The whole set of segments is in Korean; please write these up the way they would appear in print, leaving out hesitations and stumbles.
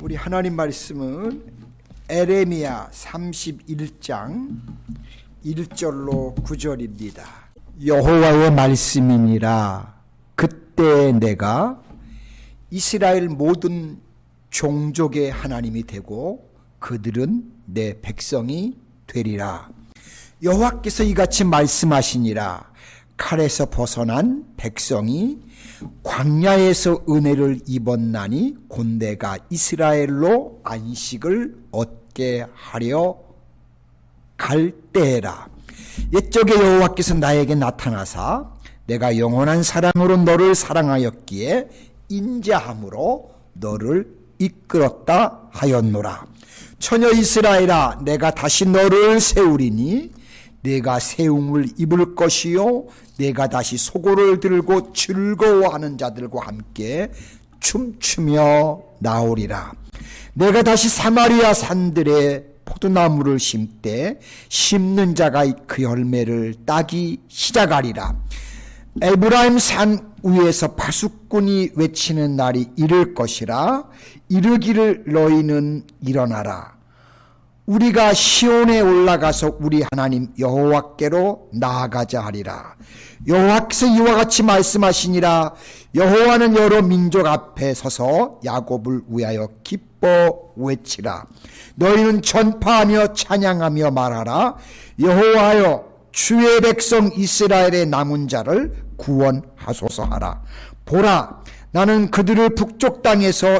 우리 하나님 말씀은 에레미야 31장 1절로 9절입니다. 여호와의 말씀이니라. 그때 내가 이스라엘 모든 종족의 하나님이 되고 그들은 내 백성이 되리라. 여호와께서 이같이 말씀하시니라. 칼에서 벗어난 백성이 광야에서 은혜를 입었나니 곧 내가 이스라엘로 안식을 얻게 하려 갈 때라. 옛적에 여호와께서 나에게 나타나사 내가 영원한 사랑으로 너를 사랑하였기에 인자함으로 너를 이끌었다 하였노라. 처녀 이스라엘아, 내가 다시 너를 세우리니 내가 세움을 입을 것이요 내가 다시 소고를 들고 즐거워하는 자들과 함께 춤추며 나오리라. 내가 다시 사마리아 산들에 포도나무를 심되 심는 자가 그 열매를 따기 시작하리라. 에브라임 산 위에서 파수꾼이 외치는 날이 이를 것이라. 이르기를 너희는 일어나라. 우리가 시온에 올라가서 우리 하나님 여호와께로 나아가자 하리라. 여호와께서 이와 같이 말씀하시니라. 여호와는 여러 민족 앞에 서서 야곱을 위하여 기뻐 외치라. 너희는 전파하며 찬양하며 말하라. 여호와여, 주의 백성 이스라엘의 남은 자를 구원하소서 하라. 보라, 나는 그들을 북쪽 땅에서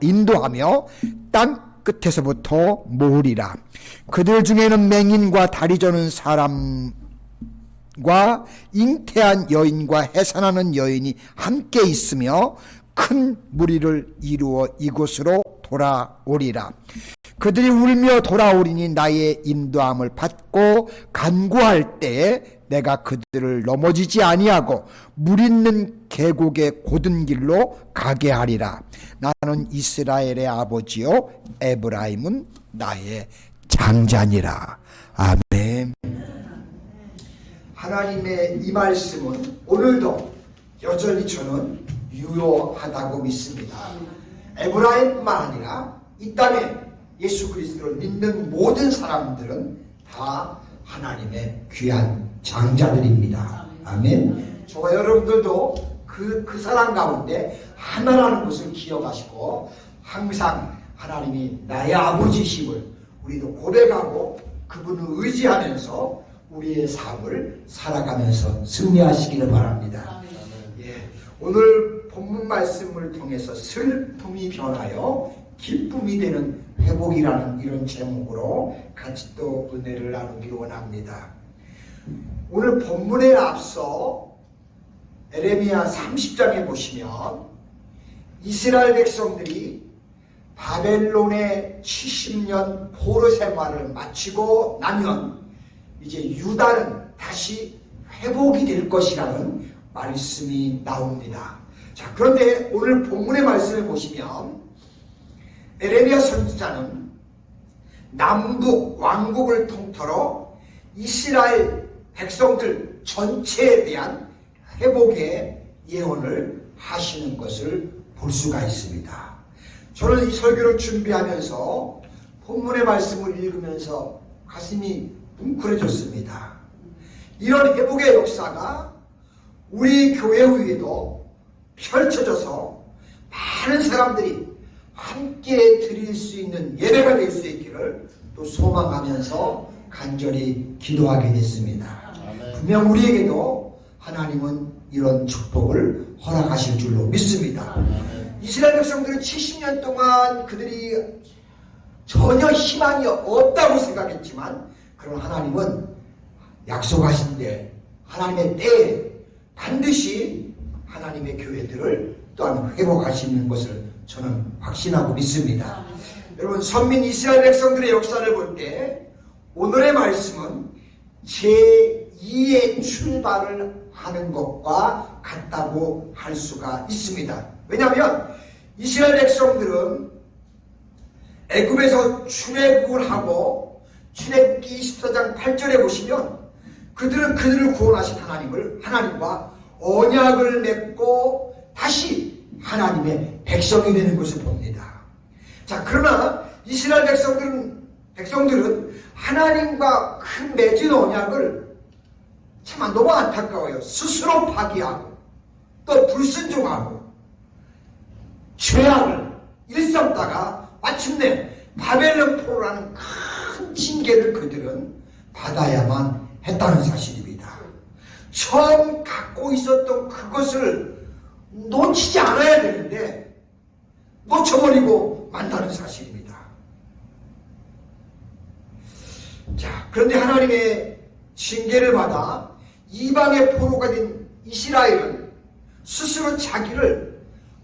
인도하며 땅 끝에서부터 모으리라. 그들 중에는 맹인과 다리 저는 사람과 잉태한 여인과 해산하는 여인이 함께 있으며 큰 무리를 이루어 이곳으로 돌아오리라. 그들이 울며 돌아오리니 나의 인도함을 받고 간구할 때에 내가 그들을 넘어지지 아니하고 물 있는 계곡의 곧은 길로 가게 하리라. 나는 이스라엘의 아버지요 에브라임은 나의 장자니라. 아멘. 하나님의 이 말씀은 오늘도 여전히 저는 유효하다고 믿습니다. 에브라임뿐만 아니라 이 땅에 예수 그리스도를 믿는 모든 사람들은 다 하나님의 귀한 장자들입니다. 아멘. 저와 여러분들도 그 사람 가운데 하나라는 것을 기억하시고 항상 하나님이 나의 아버지심을 우리도 고백하고 그분을 의지하면서 우리의 삶을 살아가면서 승리하시기를 바랍니다. 예, 오늘 본문 말씀을 통해서 슬픔이 변하여 기쁨이 되는 회복이라는 이런 제목으로 같이 또 은혜를 나누기 원합니다. 오늘 본문에 앞서 에레미야 30장에 보시면 이스라엘 백성들이 바벨론의 70년 포로 생활을 마치고 나면 이제 유다는 다시 회복이 될 것이라는 말씀이 나옵니다. 자, 그런데 오늘 본문의 말씀을 보시면 에레미야 선지자는 남북 왕국을 통틀어 이스라엘 백성들 전체에 대한 회복의 예언을 하시는 것을 볼 수가 있습니다. 저는 이 설교를 준비하면서 본문의 말씀을 읽으면서 가슴이 뭉클해졌습니다. 이런 회복의 역사가 우리 교회 위에도 펼쳐져서 많은 사람들이 함께 드릴 수 있는 예배가 될 수 있기를 또 소망하면서 간절히 기도하게 됐습니다. 분명 우리에게도 하나님은 이런 축복을 허락하실 줄로 믿습니다. 이스라엘 백성들은 70년 동안 그들이 전혀 희망이 없다고 생각했지만 그런 하나님은 약속하신 때 하나님의 때에 반드시 하나님의 교회들을 또한 회복하시는 것을 저는 확신하고 믿습니다. 여러분, 선민 이스라엘 백성들의 역사를 볼 때 오늘의 말씀은 제2의 출발을 하는 것과 같다고 할 수가 있습니다. 왜냐하면 이스라엘 백성들은 애굽에서 출애굽을 하고 출애굽기 24장 8절에 보시면 그들을 구원하신 하나님과 언약을 맺고 다시 하나님의 백성이 되는 것을 봅니다. 자, 그러나 이스라엘 백성들은 하나님과 그 맺은 언약을 참 너무 안타까워요. 스스로 파기하고 또 불순종하고 죄악을 일삼다가 마침내 바벨론 포로라는 큰 징계를 그들은 받아야만 했다는 사실입니다. 처음 갖고 있었던 그것을 놓치지 않아야 되는데 놓쳐버리고 만다는 사실입니다. 자, 그런데 하나님의 징계를 받아 이방의 포로가 된 이스라엘은 스스로 자기를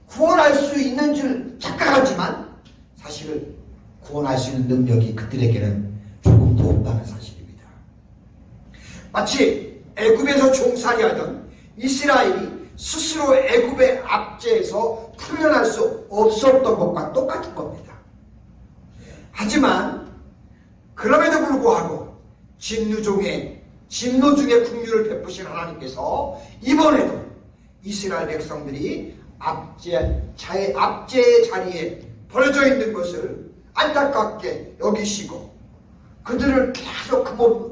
구원할 수 있는 줄 착각하지만 사실 구원할 수 있는 능력이 그들에게는 조금도 없다는 사실입니다. 마치 애굽에서 종살이하던 이스라엘이 스스로 애굽의 압제에서 풀려날 수 없었던 것과 똑같은 겁니다. 하지만 그럼에도 불구하고 진노 중에 긍휼을 베푸신 하나님께서 이번에도 이스라엘 백성들이 압제의 자리에 버려져 있는 것을 안타깝게 여기시고 그들을 계속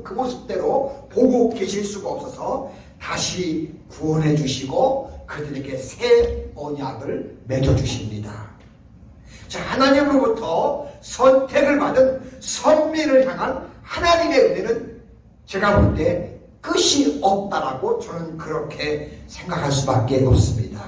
그 모습대로 보고 계실 수가 없어서 다시 구원해 주시고 그들에게 새 언약을 맺어주십니다. 자, 하나님으로부터 선택을 받은 선민을 향한 하나님의 은혜는 제가 볼 때 끝이 없다라고 저는 그렇게 생각할 수밖에 없습니다.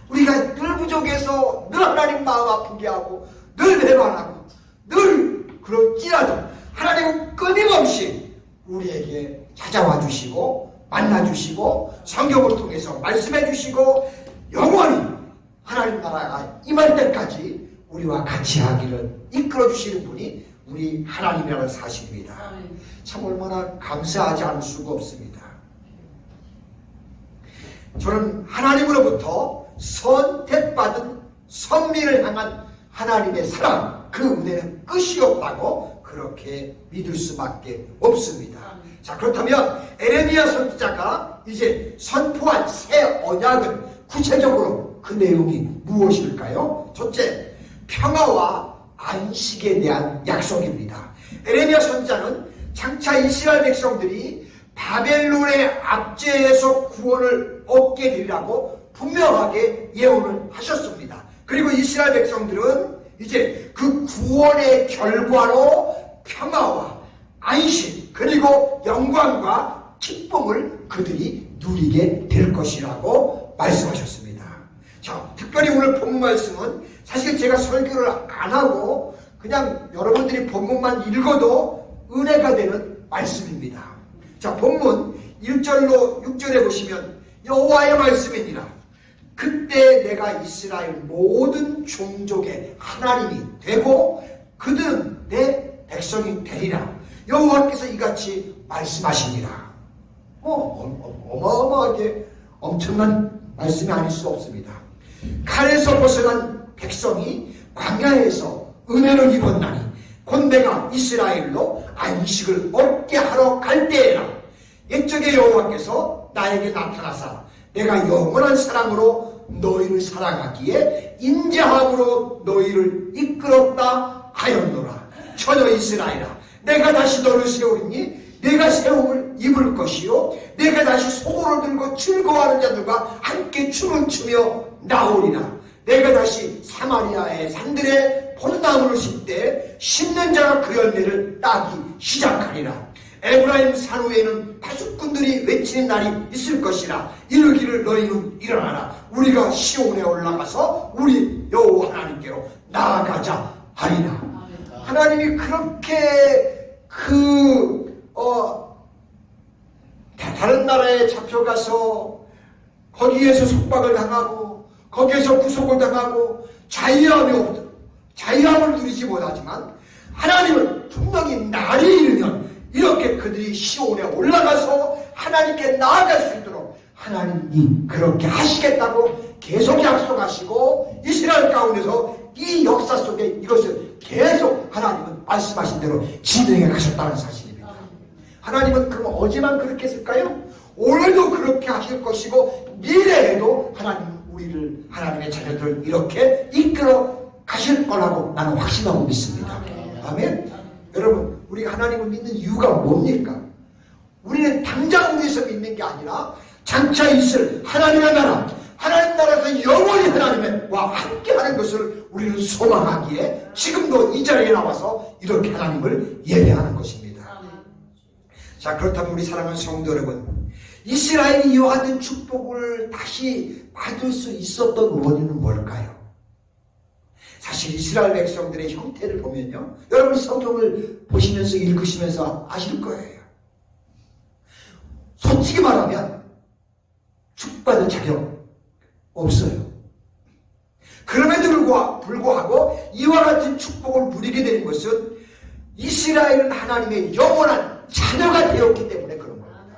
우리가 늘 부족해서 늘 하나님 마음 아프게 하고 늘 배반하고 늘 그럴지라도 하나님은 끊임없이 우리에게 찾아와 주시고 만나 주시고 성경을 통해서 말씀해 주시고 영원히 하나님 나라가 임할 때까지 우리와 같이 하기를 이끌어 주시는 분이 우리 하나님이라는 사실입니다. 참 얼마나 감사하지 않을 수가 없습니다. 저는 하나님으로부터 선택받은 선민을 향한 하나님의 사랑, 그 은혜는 끝이 없다고 그렇게 믿을 수밖에 없습니다. 자, 그렇다면 에레미야 선지자가 이제 선포한 새 언약은 구체적으로 그 내용이 무엇일까요? 첫째, 평화와 안식에 대한 약속입니다. 에레미야 선지자는 장차 이스라엘 백성들이 바벨론의 압제에서 구원을 얻게 되리라고 분명하게 예언을 하셨습니다. 그리고 이스라엘 백성들은 이제 그 구원의 결과로 평화와 안식 그리고 영광과 기쁨을 그들이 누리게 될 것이라고 말씀하셨습니다. 자, 특별히 오늘 본문 말씀은 사실 제가 설교를 안 하고 그냥 여러분들이 본문만 읽어도 은혜가 되는 말씀입니다. 자, 본문 1절로 6절에 보시면 여호와의 말씀이니라. 그때 내가 이스라엘 모든 종족의 하나님이 되고 그들은 내 백성이 되리라. 여호와께서 이같이 말씀하시니라. 어마어마하게 엄청난 말씀이 아닐 수 없습니다. 칼에서 벗어난 백성이 광야에서 은혜를 입었나니 곧 내가 이스라엘로 안식을 얻게 하러 갈 때에라. 옛적의 여호와께서 나에게 나타나사 내가 영원한 사랑으로 너희를 사랑하기에 인자함으로 너희를 이끌었다 하였노라. 처녀 이스라엘아, 내가 다시 너를 세우리니 내가 세움을 입을 것이요 내가 다시 소고를 들고 즐거워하는 자들과 함께 춤을 추며 나오리라. 내가 다시 사마리아의 산들에 포도나무를 심되 심는 자가 그 열매를 따기 시작하리라. 에브라임 산 위에는 파수꾼들이 외치는 날이 있을 것이라. 이르기를 너희는 일어나라. 우리가 시온에 올라가서 우리 여호와 하나님께로 나아가자 하리라. 하나님이 그렇게 다른 나라에 잡혀가서 거기에서 속박을 당하고 거기에서 구속을 당하고 자유함을 누리지 못하지만 하나님은 분명히 날이 이르면 이렇게 그들이 시온에 올라가서 하나님께 나아갈 수 있도록 하나님이 그렇게 하시겠다고 계속 약속하시고 이스라엘 가운데서 이 역사 속에 이것을 계속 하나님은 말씀하신 대로 진행해 가셨다는 사실입니다. 하나님은 그럼 어제만 그렇게 했을까요? 오늘도 그렇게 하실 것이고 미래에도 하나님은 우리를 하나님의 자녀들을 이렇게 이끌어 가실 하실 거라고 나는 확신하고 믿습니다. 아멘. 여러분, 우리가 하나님을 믿는 이유가 뭡니까? 우리는 당장 위해서 믿는 게 아니라 장차 있을 하나님의 나라, 하나님 나라에서 영원히 하나님과 함께하는 것을 우리는 소망하기에 지금도 이 자리에 나와서 이렇게 하나님을 예배하는 것입니다. 자, 그렇다면 우리 사랑하는 성도 여러분, 이스라엘이 이와 같은 축복을 다시 받을 수 있었던 원인은 뭘까요? 사실 이스라엘 백성들의 형태를 보면요, 여러분 성경을 보시면서 읽으시면서 아실 거예요. 솔직히 말하면 축복받을 자격 없어요. 그럼에도 불구하고 이와 같은 축복을 누리게 되는 것은 이스라엘은 하나님의 영원한 자녀가 되었기 때문에 그런 겁니다.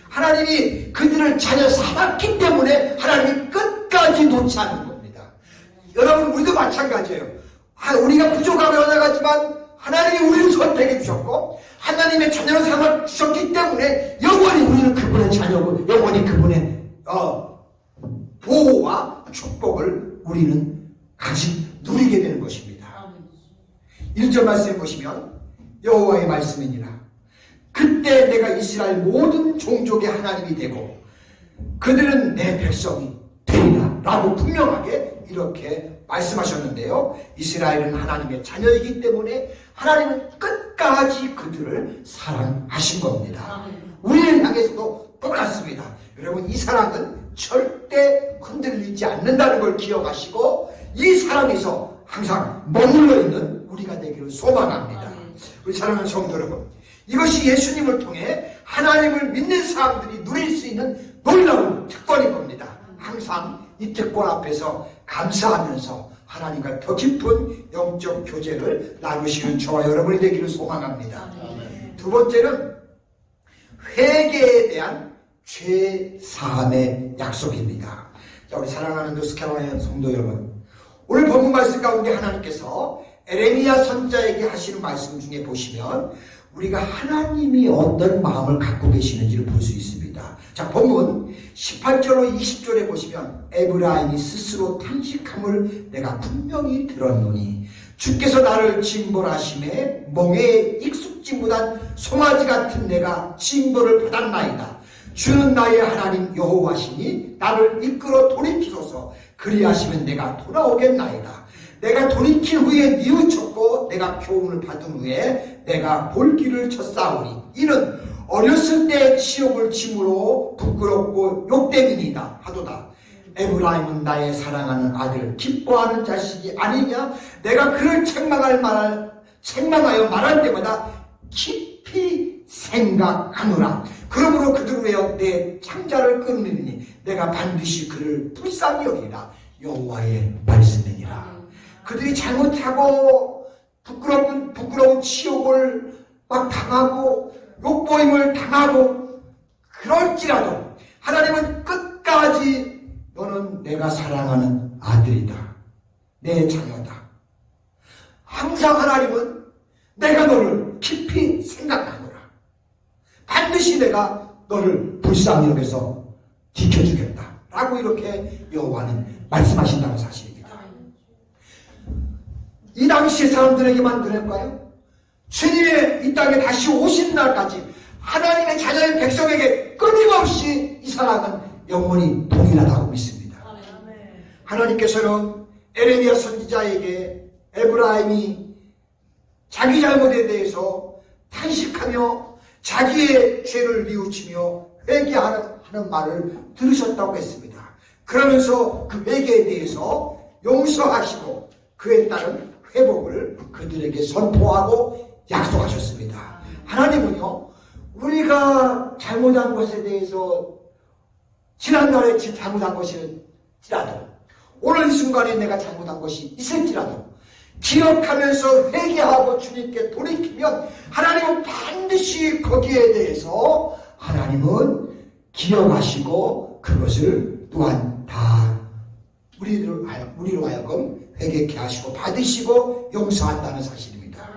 하나님이 그들을 자녀 삼았기 때문에 하나님이 끝까지 놓지 않는 겁니다. 여러분, 우리도 마찬가지예요. 우리가 부족하고 연약하지만 하나님이 우리를 선택해 주셨고 하나님의 자녀로 삼아 주셨기 때문에 영원히 우리는 그분의 자녀고 영원히 그분의 보호와 축복을 우리는 같이 누리게 되는 것입니다. 1절 말씀해 보시면 여호와의 말씀이니라. 그때 내가 이스라엘 모든 종족의 하나님이 되고 그들은 내 백성이 되리라 라고 분명하게 이렇게 말씀하셨는데요. 이스라엘은 하나님의 자녀이기 때문에 하나님은 끝까지 그들을 사랑하신 겁니다. 우리를 향해서도 똑같습니다. 여러분, 이 사랑은 절대 흔들리지 않는다는 걸 기억하시고 이 사랑에서 항상 머물러 있는 우리가 되기를 소망합니다. 우리 사랑하는 성도 여러분, 이것이 예수님을 통해 하나님을 믿는 사람들이 누릴 수 있는 놀라운 특권인 겁니다. 항상 이 특권 앞에서 감사하면서 하나님과 더 깊은 영적 교제를 나누시는 저와 여러분이 되기를 소망합니다. 두 번째는 회개에 대한 죄 사함의 약속입니다. 자, 우리 사랑하는 노스캐롤라이나 성도 여러분, 오늘 본문 말씀 가운데 하나님께서 에레미야 선자에게 하시는 말씀 중에 보시면 우리가 하나님이 어떤 마음을 갖고 계시는지를 볼 수 있습니다. 자, 본문 18절로 20절에 보시면 에브라임이 스스로 탄식함을 내가 분명히 들었노니 주께서 나를 징벌하심에 멍에에 익숙지 못한 송아지 같은 내가 징벌을 받았나이다. 주는 나의 하나님 여호와시니 나를 이끌어 돌이키소서. 그리하시면 내가 돌아오겠나이다. 내가 돌이킨 후에 뉘우쳤고 내가 교훈을 받은 후에 내가 볼기를 쳤사오니 이는 어렸을 때 치욕을 짐으로 부끄럽고 욕됨이니이다 하도다. 에브라임은 나의 사랑하는 아들 기뻐하는 자식이 아니냐. 내가 그를 책망하여 말할 때마다 깊이 생각하노라. 그러므로 그들 위하여 내 창자를 끊으리니 내가 반드시 그를 불쌍히 여기라. 여호와의 말씀이니라. 그들이 잘못하고 부끄러운 치욕을 막 당하고 욕보임을 당하고 그럴지라도 하나님은 끝까지 너는 내가 사랑하는 아들이다. 내 자녀다. 항상 하나님은 내가 너를 깊이 생각하노라. 반드시 내가 너를 불쌍히 여겨서 지켜주겠다 라고 이렇게 여호와는 말씀하신다는 사실입니다. 이 당시의 사람들에게만 그럴까요? 주님의 이 땅에 다시 오신 날까지 하나님의 자녀의 백성에게 끊임없이 이 사랑은 영원히 동일하다고 믿습니다. 하나님께서는 에레미야 선지자에게 에브라임이 자기 잘못에 대해서 탄식하며 자기의 죄를 뉘우치며 회개하는 말을 들으셨다고 했습니다. 그러면서 그 회개에 대해서 용서하시고 그에 따른 회복을 그들에게 선포하고 약속하셨습니다. 하나님은요, 우리가 잘못한 것에 대해서 지난날에 잘못한 것일지라도 오늘 이 순간에 내가 잘못한 것이 있을지라도 기억하면서 회개하고 주님께 돌이키면 하나님은 반드시 거기에 대해서 하나님은 기억하시고 그것을 또한 다 우리로 하여금 회개케 하시고 받으시고 용서한다는 사실입니다.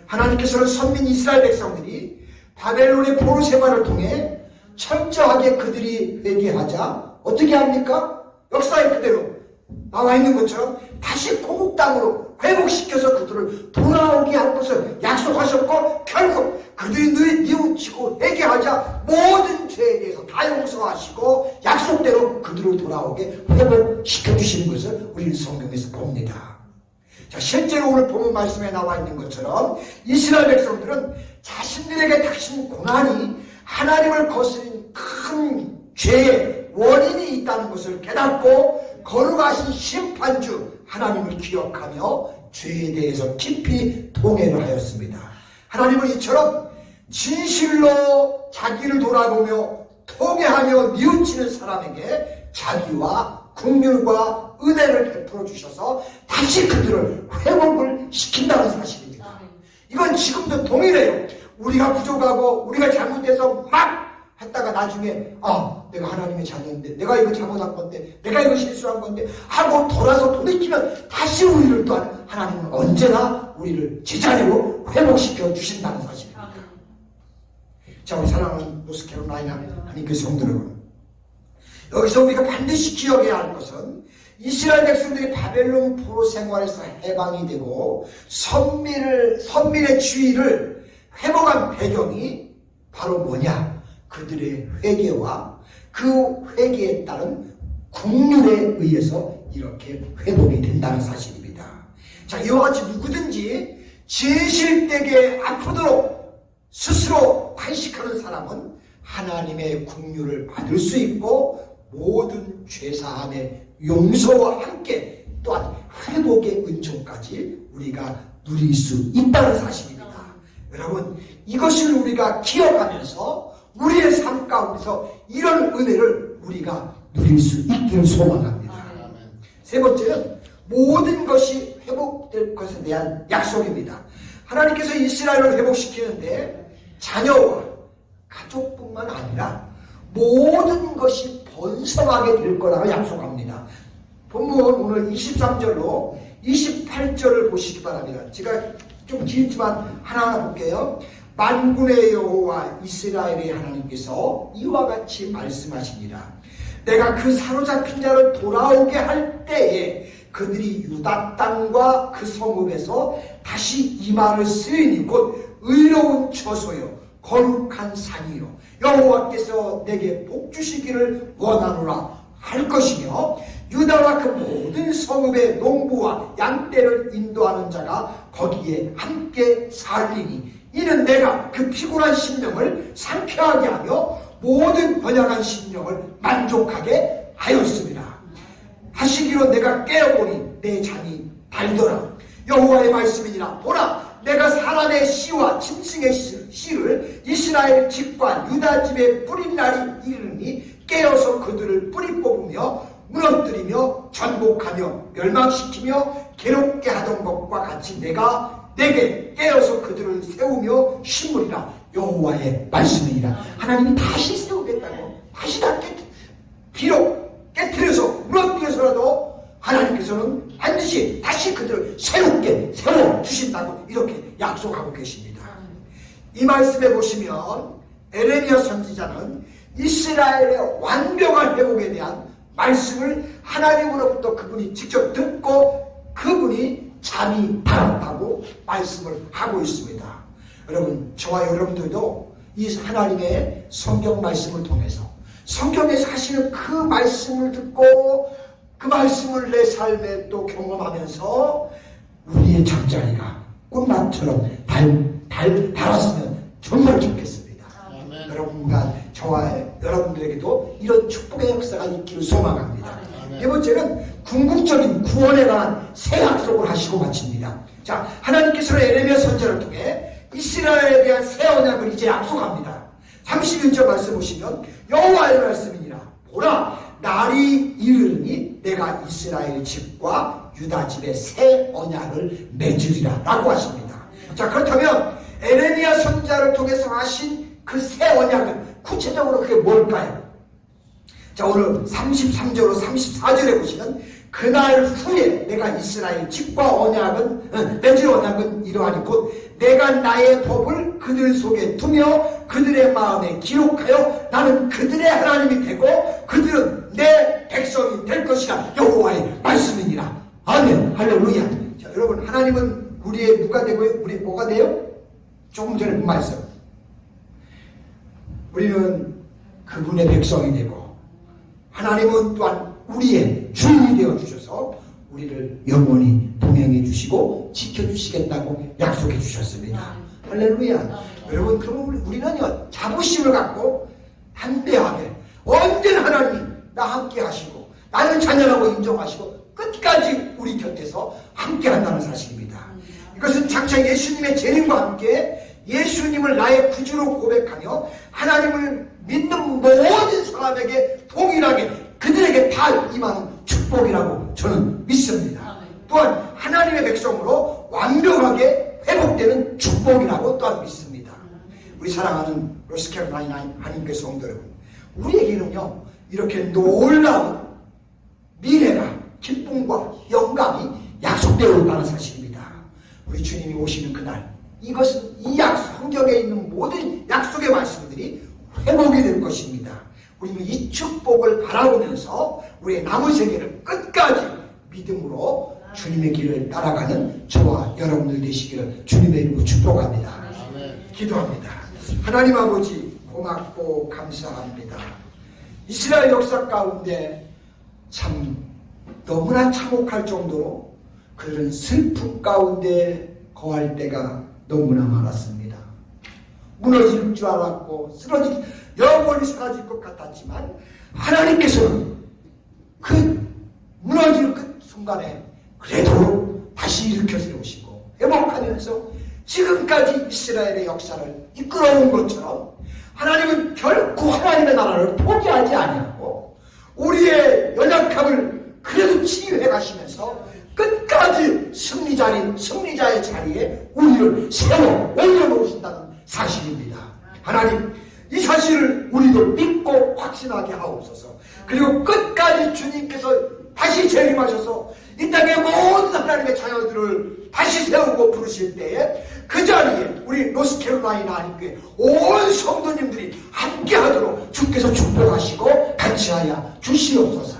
하나님께서는 선민 이스라엘 백성들이 바벨론의 포로 생활을 통해 철저하게 그들이 회개하자 어떻게 합니까? 역사의 그대로 나와 있는 것처럼 다시 고국 땅으로 회복시켜서 그들을 돌아오게 할 것을 약속하셨고, 결국 그들이 늘 뉘우치고 회개하자 모든 죄에 대해서 다 용서하시고 약속대로 그들을 돌아오게 회복시켜 주시는 것을 우리는 성경에서 봅니다. 자, 실제로 오늘 본문 말씀에 나와 있는 것처럼 이스라엘 백성들은 자신들에게 닥친 고난이 하나님을 거스린 큰 죄의 원인이 있다는 것을 깨닫고 거룩하신 심판주 하나님을 기억하며 죄에 대해서 깊이 통회를 하였습니다. 하나님은 이처럼 진실로 자기를 돌아보며 통회하며 뉘우치는 사람에게 자기와 긍휼과 은혜를 베풀어 주셔서 다시 그들을 회복을 시킨다는 사실입니다. 이건 지금도 동일해요. 우리가 부족하고 우리가 잘못해서 막 했다가 나중에 내가 하나님의 자녀인데, 내가 이거 잘못한 건데, 내가 이거 실수한 건데 하고 돌아서 돌이키면 다시 우리를 또한 하나님은 언제나 우리를 제자리로 회복시켜 주신다는 사실입니다. 자, 우리 사랑하는 노스캐롤라이나 하나님의 성도 여러분, 여기서 우리가 반드시 기억해야 할 것은 이스라엘 백성들이 바벨론 포로 생활에서 해방이 되고 선민의 주의를 회복한 배경이 바로 뭐냐? 그들의 회개와 그 회개에 따른 긍휼에 의해서 이렇게 회복이 된다는 사실입니다. 자, 이와 같이 누구든지 진실되게 아프도록 스스로 탄식하는 사람은 하나님의 긍휼을 받을 수 있고 모든 죄사함의 용서와 함께 또한 회복의 은총까지 우리가 누릴 수 있다는 사실입니다. 여러분, 이것을 우리가 기억하면서 우리의 삶 가운데서 이런 은혜를 우리가 누릴 수 있기를 소망합니다. 세 번째는 모든 것이 회복될 것에 대한 약속입니다. 하나님께서 이스라엘을 회복시키는데 자녀와 가족뿐만 아니라 모든 것이 번성하게 될 거라고 약속합니다. 본문 오늘 23절로 28절을 보시기 바랍니다. 제가 좀 길지만 하나하나 볼게요. 만군의 여호와 이스라엘의 하나님께서 이와 같이 말씀하시니라. 내가 그 사로잡힌 자를 돌아오게 할 때에 그들이 유다 땅과 그 성읍에서 다시 이 말을 쓰이니 곧 의로운 처소요 거룩한 산이요 여호와께서 내게 복 주시기를 원하노라 할 것이며, 유다와 그 모든 성읍의 농부와 양떼를 인도하는 자가 거기에 함께 살리니 이는 내가 그 피곤한 심령을 상쾌하게 하며 모든 번약한 심령을 만족하게 하였습니다. 하시기로 내가 깨어보니 내 잠이 달더라. 여호와의 말씀이니라. 보라, 내가 사람의 씨와 짐승의 씨를 이스라엘 집과 유다 집에 뿌린 날이 이르니 깨어서 그들을 뿌리 뽑으며 무너뜨리며 전복하며 멸망시키며 괴롭게 하던 것과 같이 내가 내게 깨어서 그들을 세우며 심으리라. 여호와의 말씀이니라. 하나님이 다시 세우겠다고, 다시 비록 깨트려서 무너뜨려서라도 하나님께서는 반드시 다시 그들을 새롭게 세워주신다고 이렇게 약속하고 계십니다. 이 말씀에 보시면 에레미야 선지자는 이스라엘의 완벽한 회복에 대한 말씀을 하나님으로부터 그분이 직접 듣고 그분이 잠이 달았다고 말씀을 하고 있습니다. 여러분, 저와 여러분들도 이 하나님의 성경 말씀을 통해서 성경에서 하시는 그 말씀을 듣고 그 말씀을 내 삶에 또 경험하면서 우리의 잠자리가 꽃잎처럼 달았으면 정말 좋겠습니다. 아멘. 여러분과 저와 여러분들에게도 이런 축복의 역사가 있기를 소망합니다. 네 번째는 궁극적인 구원에 관한 새 약속을 하시고 마칩니다. 자, 하나님께서는 에레미야 선지자를 통해 이스라엘에 대한 새 언약을 이제 약속합니다. 31절 말씀 보시면 여호와의 말씀이니라. 보라, 날이 이르니 내가 이스라엘 집과 유다 집에 새 언약을 맺으리라 라고 하십니다. 자, 그렇다면 에레미야 선지자를 통해서 하신 그 새 언약은 구체적으로 그게 뭘까요? 자, 오늘 33절로 34절에 보시면 그날 후에 내가 이스라엘 집과 맺을 언약은 이러하니 곧 내가 나의 법을 그들 속에 두며 그들의 마음에 기록하여 나는 그들의 하나님이 되고 그들은 내 백성이 될 것이라. 여호와의 말씀입니다. 할렐루야. 자, 여러분, 하나님은 우리의 누가 되고요? 우리 뭐가 돼요? 조금 전에 본 말씀. 우리는 그분의 백성이 되고, 하나님은 또한 우리의 주인이 되어 주셔서 우리를 영원히 동행해 주시고 지켜주시겠다고 약속해 주셨습니다. 할렐루야. 여러분, 그러면 우리는요, 자부심을 갖고 담대하게 언제나 하나님이 나 함께 하시고 나를 자녀라고 인정하시고 끝까지 우리 곁에서 함께 한다는 사실입니다. 이것은 장차 예수님의 재림과 함께 예수님을 나의 구주로 고백하며 하나님을 믿는 모든 사람에게 동일하게 그들에게 다 임하는 축복이라고 저는 믿습니다. 또한 하나님의 백성으로 완벽하게 회복되는 축복이라고 또한 믿습니다. 우리 사랑하는 노스캐롤라이나 하나님께 성도 여러분, 우리에게는요 이렇게 놀라운 미래가 기쁨과 영광이 약속되어 있다는 사실입니다. 우리 주님이 오시는 그날, 이것은 이 성경에 있는 모든 약속의 말씀들이 회복이 될 것입니다. 우리는 이 축복을 바라보면서 우리의 남은 세계를 끝까지 믿음으로 주님의 길을 따라가는 저와 여러분들 되시기를 주님의 이름으로 축복합니다. 기도합니다. 하나님 아버지, 고맙고 감사합니다. 이스라엘 역사 가운데 참 너무나 참혹할 정도로 그런 슬픔 가운데 거할 때가 너무나 많았습니다. 무너질 줄 알았고 영원히 사라질 것 같았지만 하나님께서는 그 무너질 그 순간에 그래도 다시 일으켜 세우시고 회복하면서 지금까지 이스라엘의 역사를 이끌어온 것처럼 하나님은 결코 하나님의 나라를 포기하지 아니하고 우리의 연약함을 그래도 치유해 가시면서 끝까지 승리자의 자리에 우리를 세워 올려놓으신다는 사실입니다. 하나님, 이 사실을 우리도 믿고 확신하게 하옵소서. 그리고 끝까지 주님께서 다시 재림하셔서 이 땅의 모든 하나님의 자녀들을 다시 세우고 부르실 때에 그 자리에 우리 노스캐롤라이나 하나님께 온 성도님들이 함께하도록 주께서 축복하시고 같이 하여 주시옵소서.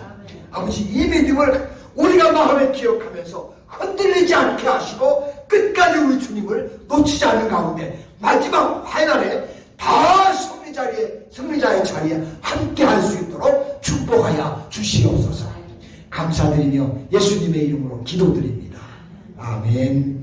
아버지, 이 믿음을 우리가 마음에 기억하면서 흔들리지 않게 하시고 끝까지 우리 주님을 놓치지 않는 가운데 마지막 화날에 다 승리자의 자리에 함께 할 수 있도록 축복하여 주시옵소서. 감사드리며 예수님의 이름으로 기도드립니다. 아멘.